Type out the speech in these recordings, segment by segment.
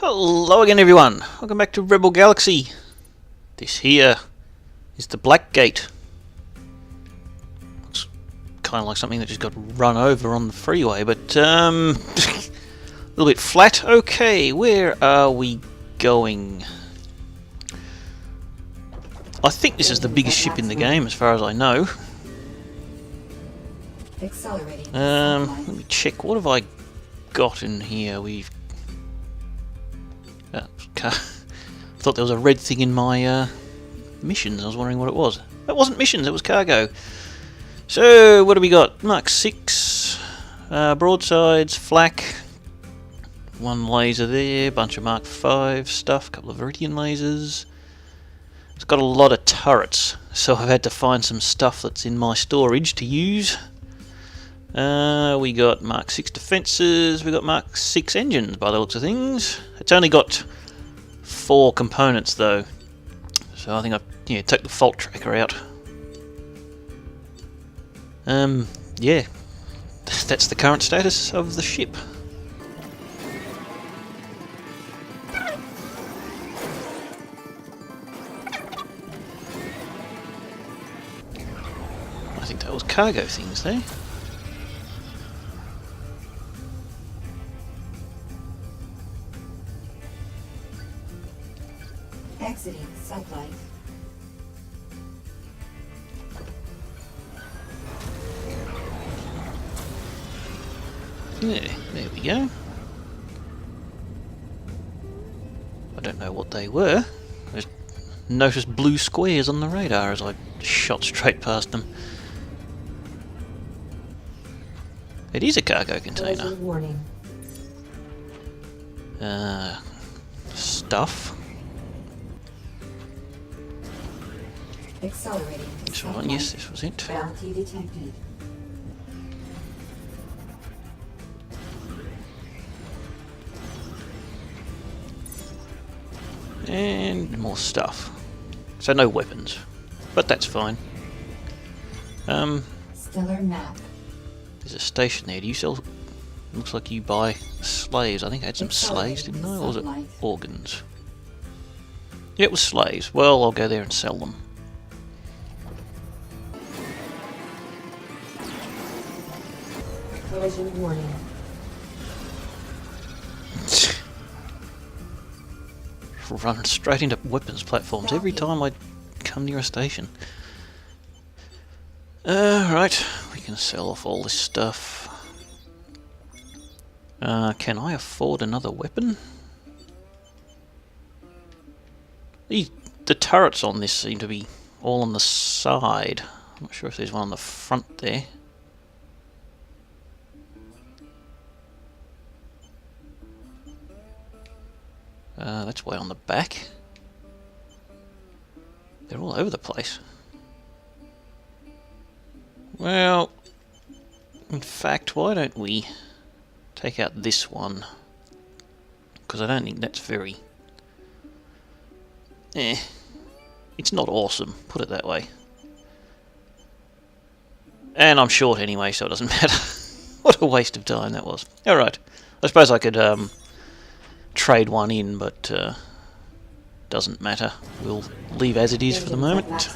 Hello again everyone, welcome back to Rebel Galaxy. This here is the Black Gate. Looks kind of like something that just got run over on the freeway, but a little bit flat. Okay, where are we going? I think this is the biggest ship in the game as far as I know. Let me check, what have I got in here? I thought there was a red thing in my missions. I was wondering what it was. That wasn't missions, it was cargo. So, what do we got? Mark 6, broadsides, flak, one laser there, bunch of Mark 5 stuff, couple of Viridian lasers. It's got a lot of turrets, so I've had to find some stuff that's in my storage to use. We got Mark 6 defences, we got Mark 6 engines by the looks of things. It's only got 4 components though, so I think I've took the fault tracker out. Yeah, that's the current status of the ship. I think that was cargo things there. Exiting sublight. Yeah, there we go. I don't know what they were. I just noticed blue squares on the radar as I shot straight past them. It is a cargo container. Warning. Stuff. Accelerating. This one, yes, this was it. Bounty detected. And more stuff. So no weapons, but that's fine. Stellar map. There's a station there. Do you sell? Looks like you buy slaves. I think I had some slaves, didn't I? Or was it organs? Yeah, it was slaves. Well, I'll go there and sell them. Collision warning. Run straight into weapons platforms every time I come near a station. Right, we can sell off all this stuff. Can I afford another weapon? The turrets on this seem to be all on the side. I'm not sure if there's one on the front there. That's way on the back. They're all over the place. Well, in fact, why don't we take out this one? Because I don't think that's very... it's not awesome, put it that way. And I'm short anyway, so it doesn't matter. What a waste of time that was. Alright, I suppose I could trade one in, but doesn't matter. We'll leave as it is for the moment.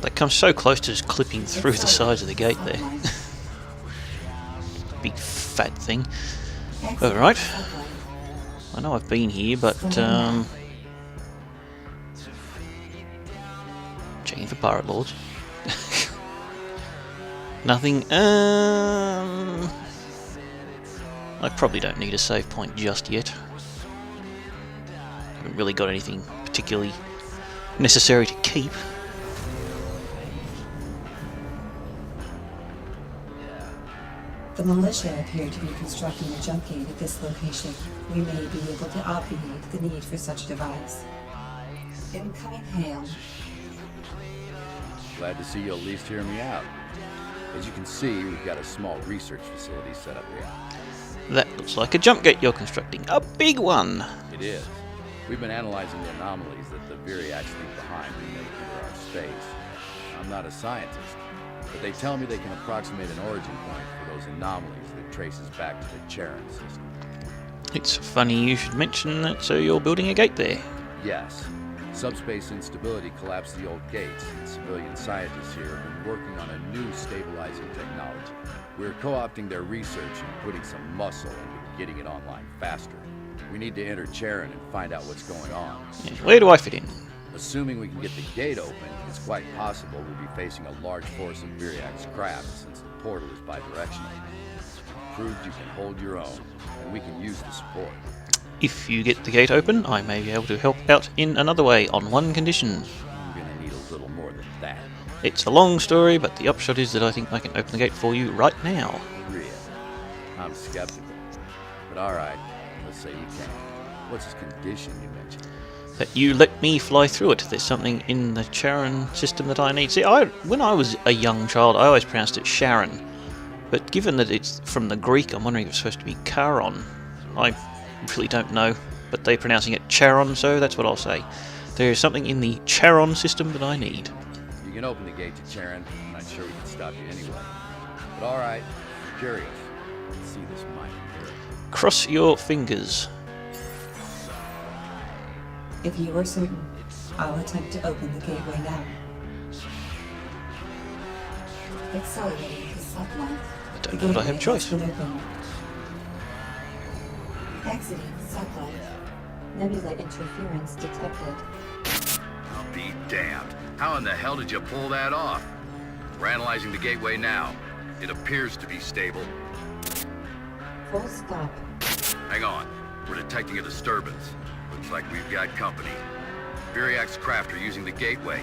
They come so close to just clipping through the sides of the gate there. Big fat thing. Alright. I know I've been here, but checking for pirate lords. Nothing. I probably don't need a save point just yet. Haven't really got anything particularly necessary to keep. The militia appear to be constructing a jump gate at this location. We may be able to obviate the need for such a device. Incoming hail. Glad to see you at least hear me out. As you can see, we've got a small research facility set up here. That looks like a jump gate you're constructing. A big one! It is. We've been analyzing the anomalies that the Viriax leave behind when they enter our space. I'm not a scientist, but they tell me they can approximate an origin point for those anomalies that traces back to the Charon system. It's funny you should mention that, so you're building a gate there. Yes. Subspace instability collapsed the old gates, and civilian scientists here have been working on a new stabilizing technology. We're co-opting their research and putting some muscle into getting it online faster. We need to enter Charon and find out what's going on. Yeah, where do I fit in? Assuming we can get the gate open, it's quite possible we'll be facing a large force of Viriac's craft since the portal is bidirectional. Proved you can hold your own, and we can use the support. If you get the gate open, I may be able to help out in another way, on one condition. I'm gonna need a little more than that. It's a long story, but the upshot is that I think I can open the gate for you right now. Really? I'm skeptical. But alright, let's say you can. What's his condition you mentioned? That you let me fly through it. There's something in the Charon system that I need. See, when I was a young child, I always pronounced it Sharon. But given that it's from the Greek, I'm wondering if it's supposed to be Charon. I really don't know, but they're pronouncing it Charon, so that's what I'll say. There's something in the Charon system that I need. You can open the gate to Charon. I'm not sure we can stop you anyway. But alright, I'm curious. Let's see this mighty miracle. Cross your fingers. If you are certain, I'll attempt to open the gateway now. Accelerating the sublight. I don't know that I have a choice. Exiting sublight. Nebula interference detected. I'll be damned. How in the hell did you pull that off? We're analyzing the gateway now. It appears to be stable. Full stop. Hang on. We're detecting a disturbance. Looks like we've got company. Viriac's craft are using the gateway.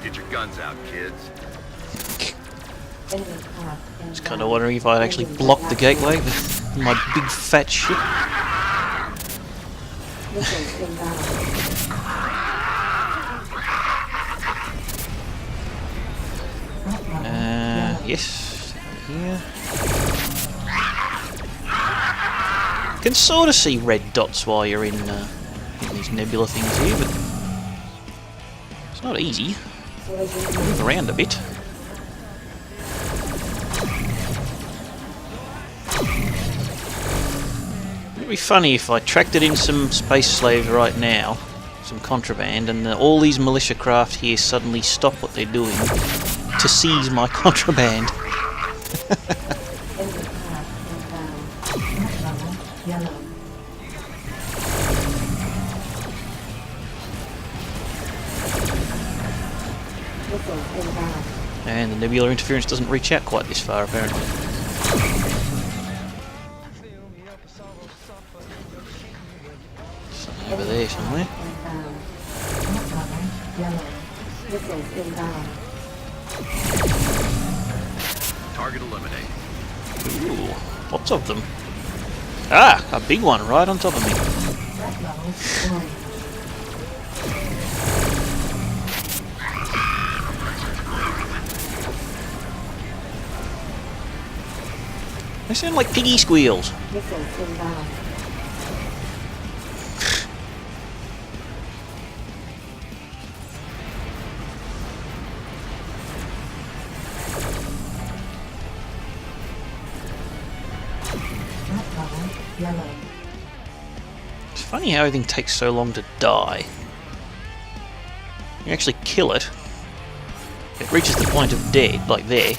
Get your guns out, kids. I was kind of wondering if I'd actually block the gateway with my big fat ship. Yes, here. You can sort of see red dots while you're in these nebula things here, but it's not easy. Move around a bit. It'd be funny if I tracked it in some space slaves right now, some contraband, and all these militia craft here suddenly stop what they're doing to seize my contraband. And the nebula interference doesn't reach out quite this far, apparently. Something over there somewhere. Target eliminated. Ooh, lots of them. Ah, a big one right on top of me. They sound like piggy squeals. It's funny how everything takes so long to die. You actually kill it, it reaches the point of dead, like there,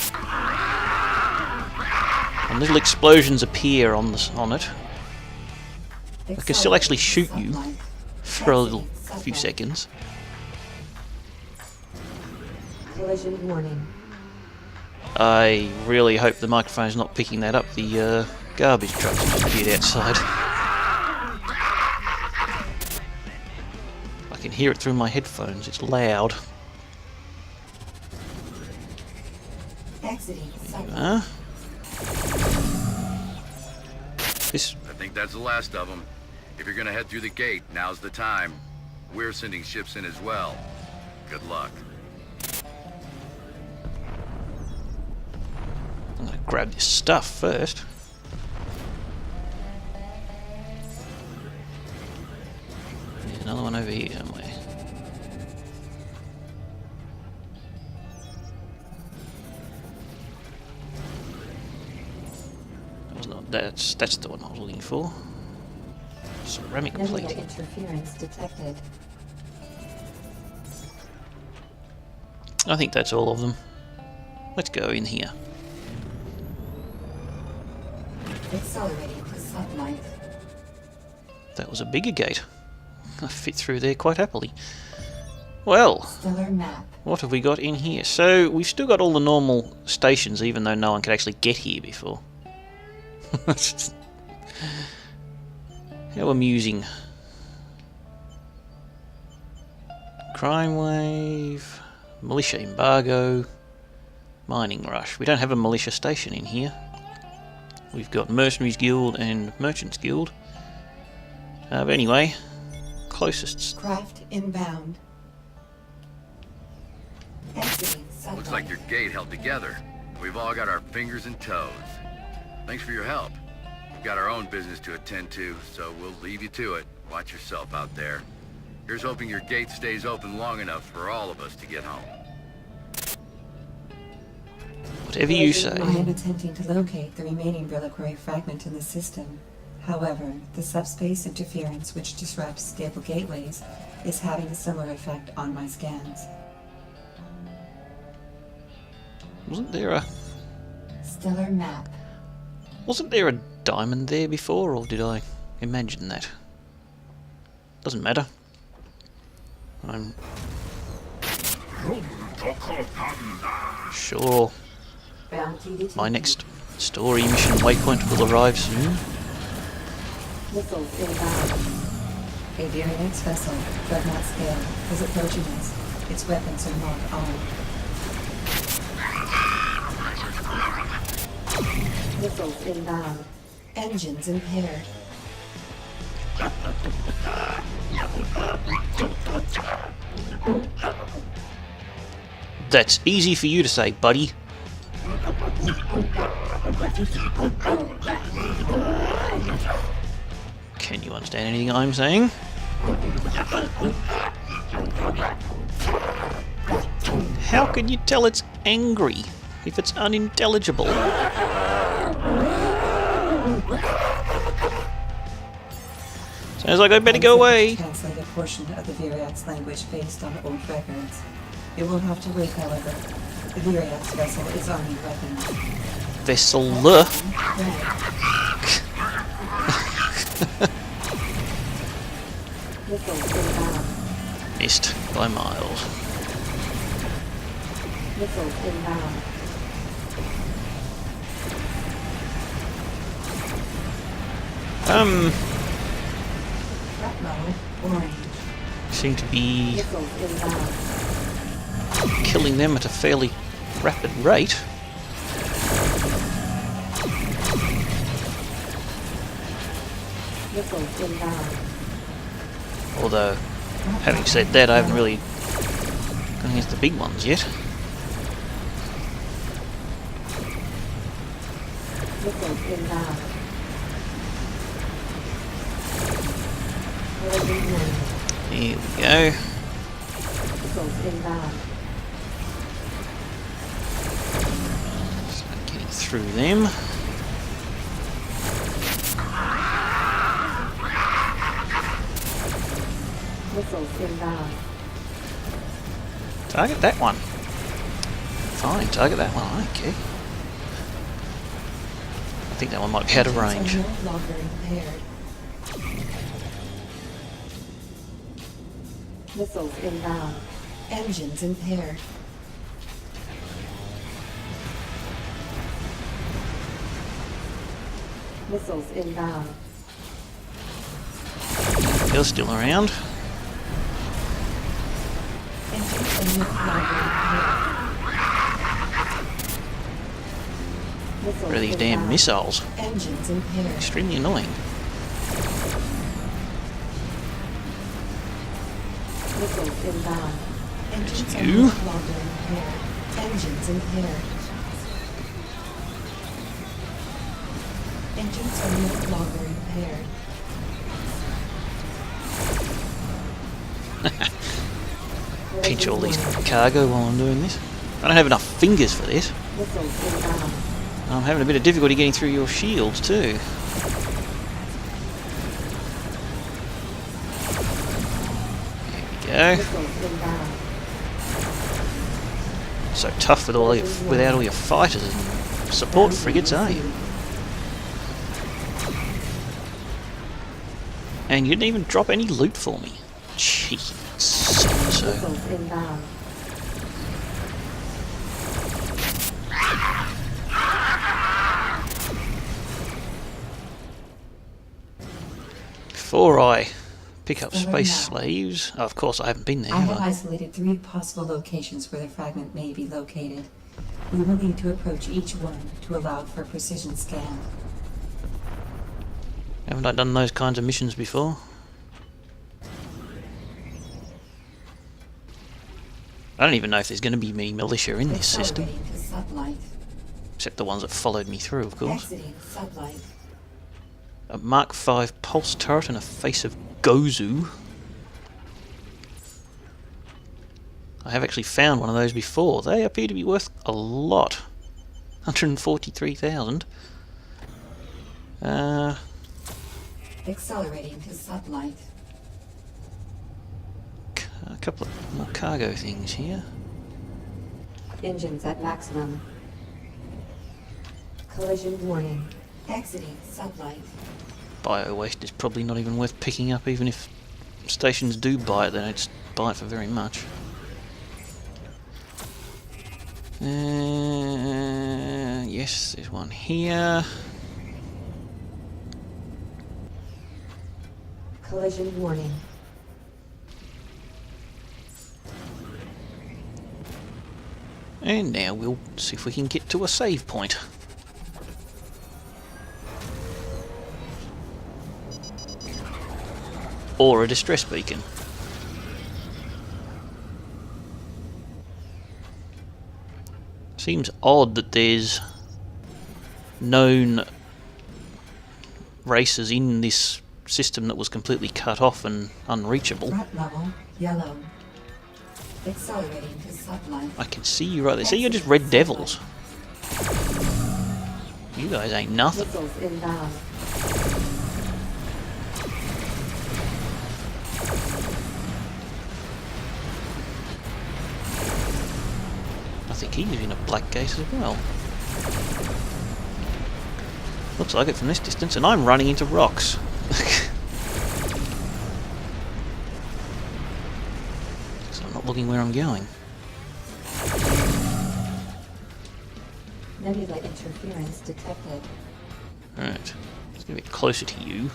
and little explosions appear on it. I can still actually shoot you for a few seconds. Collision warning. I really hope the microphone's not picking that up. The garbage truck's just appeared outside. I can hear it through my headphones. It's loud. Exiting Huh? This. I think that's the last of them. If you're gonna head through the gate, now's the time. We're sending ships in as well. Good luck. I'm gonna grab this stuff first. There's another one over here somewhere. not. That's the one I was looking for. Ceramic Nuclear plate. interference detected. I think that's all of them. Let's go in here. Accelerating to sunlight. That was a bigger gate. I fit through there quite happily. Well, Stellar map. what have we got in here? So, we've still got all the normal stations, even though no one could actually get here before. How amusing. Crime wave, militia embargo, mining rush. We don't have a militia station in here. We've got Mercenaries Guild and Merchants Guild. But anyway, closest. Craft inbound. Exiting sunlight. Looks like your gate held together. We've all got our fingers and toes. Thanks for your help. We've got our own business to attend to, so we'll leave you to it. Watch yourself out there. Here's hoping your gate stays open long enough for all of us to get home. Whatever you say. I am attempting to locate the remaining reliquary fragment in the system. However, the subspace interference which disrupts stable gateways is having a similar effect on my scans. Wasn't there a diamond there before, or did I imagine that? Doesn't matter. I'm sure my next story mission waypoint will arrive soon. Missiles inbound. A Viriax vessel, but not scaled, is approaching us. Its weapons are not armed. Missiles inbound. Engines impaired. That's easy for you to say, buddy. Can you understand anything I'm saying? How can you tell it's angry if it's unintelligible? Sounds like I better go away. Translate a portion of the Viriax language based on old records. It will have to wait, however. The Viriax vessel is arming weapons. Vessel. Missiles inbound. Missed by miles. Missiles inbound. Threat mode orange. Seem to be Missiles inbound. killing them at a fairly rapid rate. Missiles inbound. Although, having said that, I haven't really gone against the big ones yet. Missiles inbound. Here we go. Missiles inbound. Start getting through them. Missiles inbound. Target that one. Fine, target that one. I don't care. I think that one might be out of range. Engines are no longer impaired. Missiles inbound. Engines impaired. Missiles inbound. You're still around. Engines are no longer impaired. Missiles Where are these damn inbound. missiles? Engines impaired. Extremely annoying. Missiles inbound. Engines are you. no longer impaired. Engines impaired. Engines are no longer impaired. Pinch all these cargo while I'm doing this. I don't have enough fingers for this. Missiles inbound. I'm having a bit of difficulty getting through your shields too. There we go. So tough with without all your fighters and support frigates, eh? And you didn't even drop any loot for me. Cheeky so. Before I pick up space slaves, of course I haven't been there. I have isolated 3 possible locations where the fragment may be located. We will need to approach each one to allow for a precision scan. Haven't I done those kinds of missions before? I don't even know if there's going to be many militia in this system. Except the ones that followed me through, of course. A Mark V pulse turret and a face of Gozu. I have actually found one of those before. They appear to be worth a lot. 143,000. Accelerating to sublight. A couple of more cargo things here. Engines at maximum. Collision warning. Exiting sublight. Bio waste is probably not even worth picking up, even if stations do buy it, they don't buy it for very much. Yes, there's one here. Collision warning. And now we'll see if we can get to a save point. Or a distress beacon. Seems odd that there's known races in this system that was completely cut off and unreachable. Threat level yellow. Accelerating to sublight. I can see you right there. See, you're just red devils. You guys ain't nothing. Missiles inbound. I think he's in a black case as well. Looks like it from this distance, and I'm running into rocks. So I'm not looking where I'm going. Nebula interference detected. Alright, let's get a bit closer to you.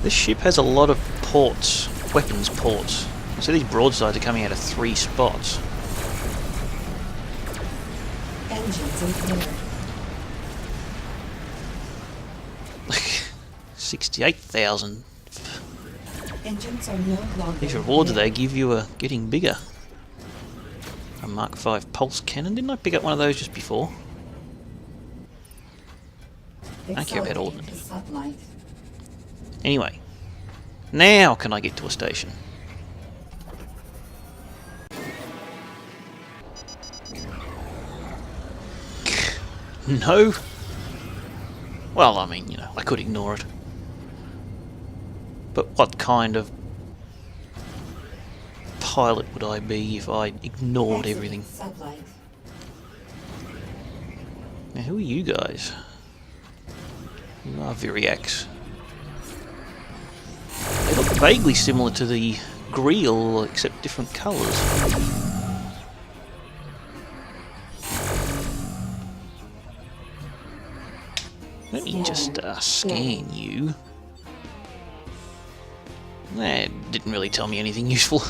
This ship has a lot of ports, weapons ports. So these broadsides are coming out of 3 spots. Engines impaired. 68,000. Engines are no longer. These rewards they give you are getting bigger. A Mark V pulse cannon. Didn't I pick up one of those just before? I don't care about ordnance. Anyway, now can I get to a station? No? Well, I mean, you know, I could ignore it. But what kind of pilot would I be if I ignored everything? Now, who are you guys? You are Viriacs. They look vaguely similar to the Greel, except different colours. Let me just scan you. That didn't really tell me anything useful.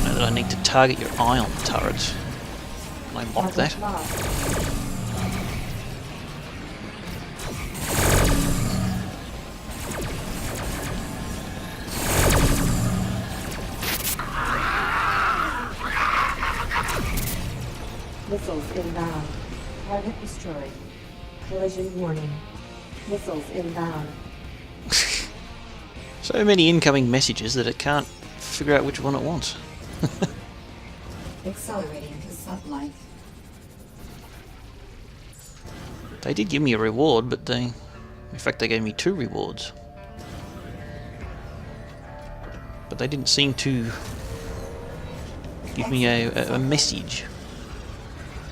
Know that I need to target your ion turrets. Can I lock that? Missiles inbound. Target destroyed. Collision warning. Missiles inbound. So many incoming messages that it can't figure out which one it wants. Accelerating to sublight. They did give me a reward, but in fact they gave me 2 rewards. But they didn't seem to give me a message.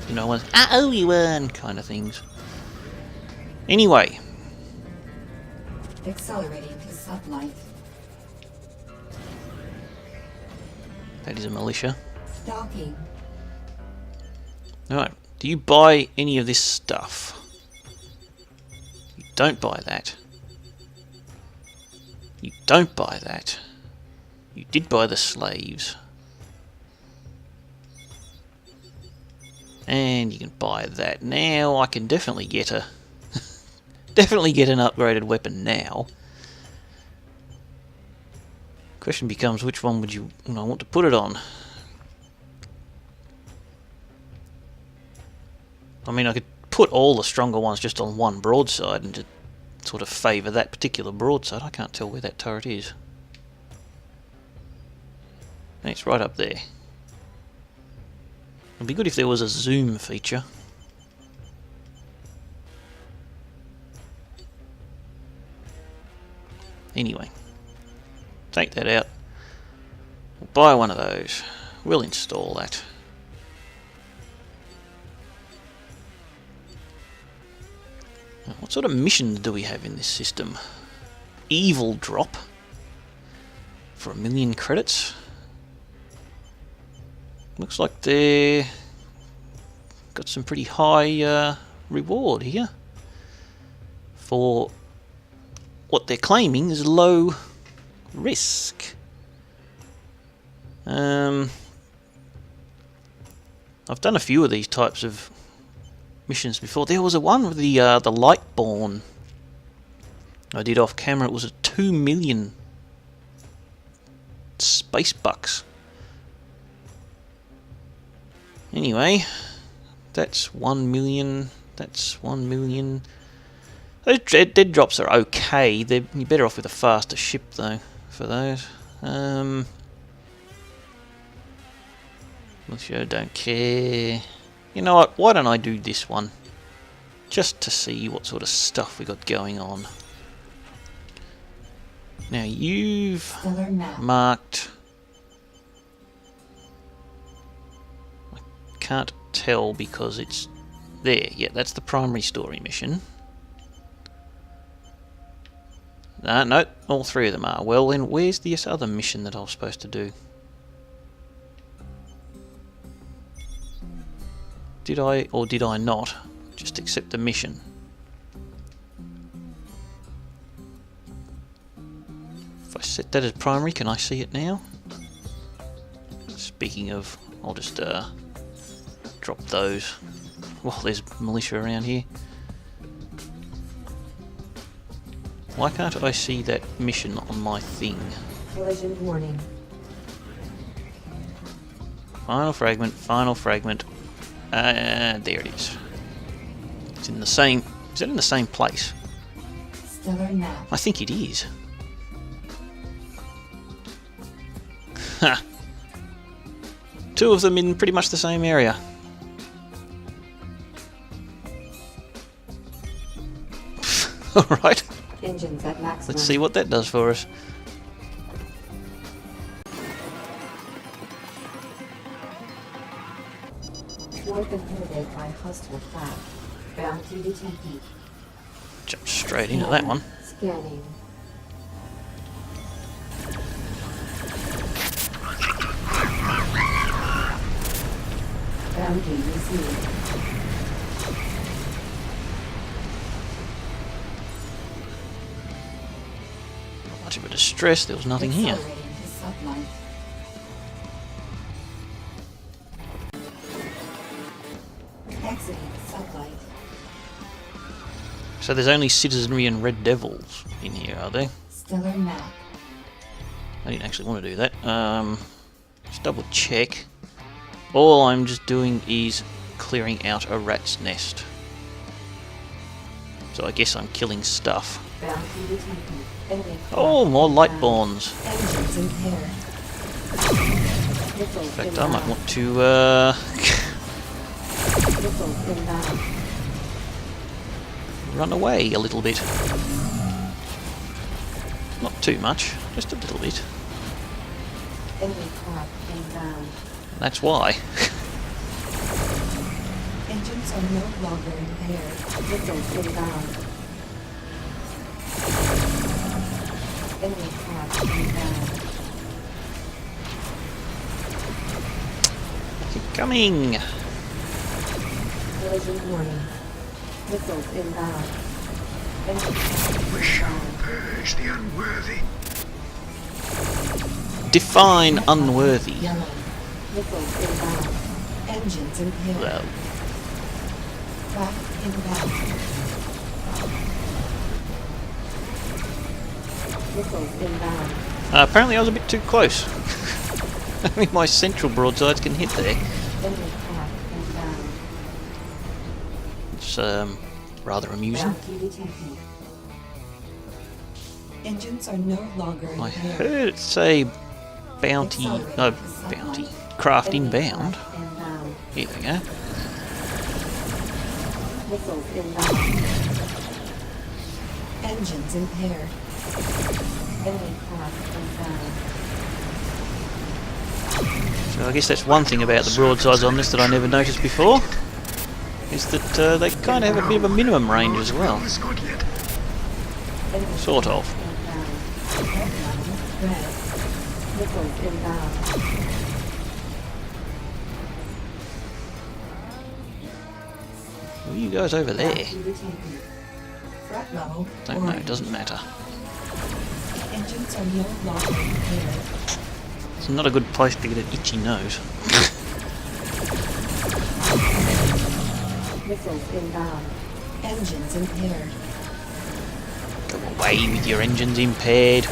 You know, I owe you one kind of things. Anyway. Accelerating to sublight. That is a militia. Docking. Alright, do you buy any of this stuff? You don't buy that. You don't buy that. You did buy the slaves. And you can buy that. Now I can definitely get a definitely get an upgraded weapon now. Question becomes, which one would you want to put it on? I mean, I could put all the stronger ones just on one broadside and just sort of favour that particular broadside. I can't tell where that turret is. It's right up there. It'd be good if there was a zoom feature. Anyway, take that out. We'll buy one of those. We'll install that. What sort of missions do we have in this system? Evil drop for 1 million credits. Looks like they got some pretty high reward here for what they're claiming is low risk. I've done a few of these types of missions before. There was a one with the Lightborn I did off camera. It was a 2 million space bucks. Anyway, that's 1 million. That's 1 million. Those dead drops are okay. You're better off with a faster ship though for those. Sure, don't care. You know what? Why don't I do this one? Just to see what sort of stuff we got going on. Now you've marked. I can't tell because it's there. Yeah, that's the primary story mission. No, all 3 of them are. Well, then where's this other mission that I was supposed to do? Did I, or did I not, just accept the mission? If I set that as primary, can I see it now? Speaking of, I'll just drop those. Well, there's militia around here. Why can't I see that mission on my thing? Collision warning. Final fragment, final fragment. There it is. It's in the same... Is that in the same place? Stellar map. I think it is. Ha! 2 of them in pretty much the same area. Alright. Engines at maximum. Let's see what that does for us. Warp inhibited by hostile craft. Bounty detected. Jump straight into that one. Scanning. Bounty received. Much of a distress, there was nothing here. Accelerating to sublight. Exiting sublight. So there's only citizenry and red devils in here, are there? Stellar map. I didn't actually want to do that. Just double check. All I'm just doing is clearing out a rat's nest. So I guess I'm killing stuff. Bounty detected. Enemy Oh, more light bonds. engines impaired. In Missiles fact, I might inbound. want to Missiles inbound. run away a little bit. Not too much, just a little bit. Enemy craft inbound. That's why. Engines are no longer impaired. Missiles inbound. Enemy craft inbound. Keep coming. Collision warning. Missiles inbound. Enemy craft We shall inbound. purge the unworthy. Define unworthy. Yellow. Missiles inbound. Engines impaired. Well, Craft inbound. Missiles inbound. apparently I was a bit too close. I mean, my central broadsides can hit there. Enemy craft inbound. It's rather amusing. Bounty detected. Engines are no longer I impaired. heard it say bounty, no, bounty, craft Enemy inbound. craft inbound. Here we go. Missiles inbound. Engines impaired. Enemy craft inbound. So I guess that's one thing about the broadsides on this that I never noticed before, is that they kind of have a bit of a minimum range as well. Is good yet. Enemy Sort of. craft inbound. Red. Missiles inbound. Who are you guys over there? Bounty detected. Threat level. Don't know, it orange. doesn't matter. Engines are no longer impaired. It's not a good place to get an itchy nose. Missiles inbound. Engines impaired. Go away with your engines impaired.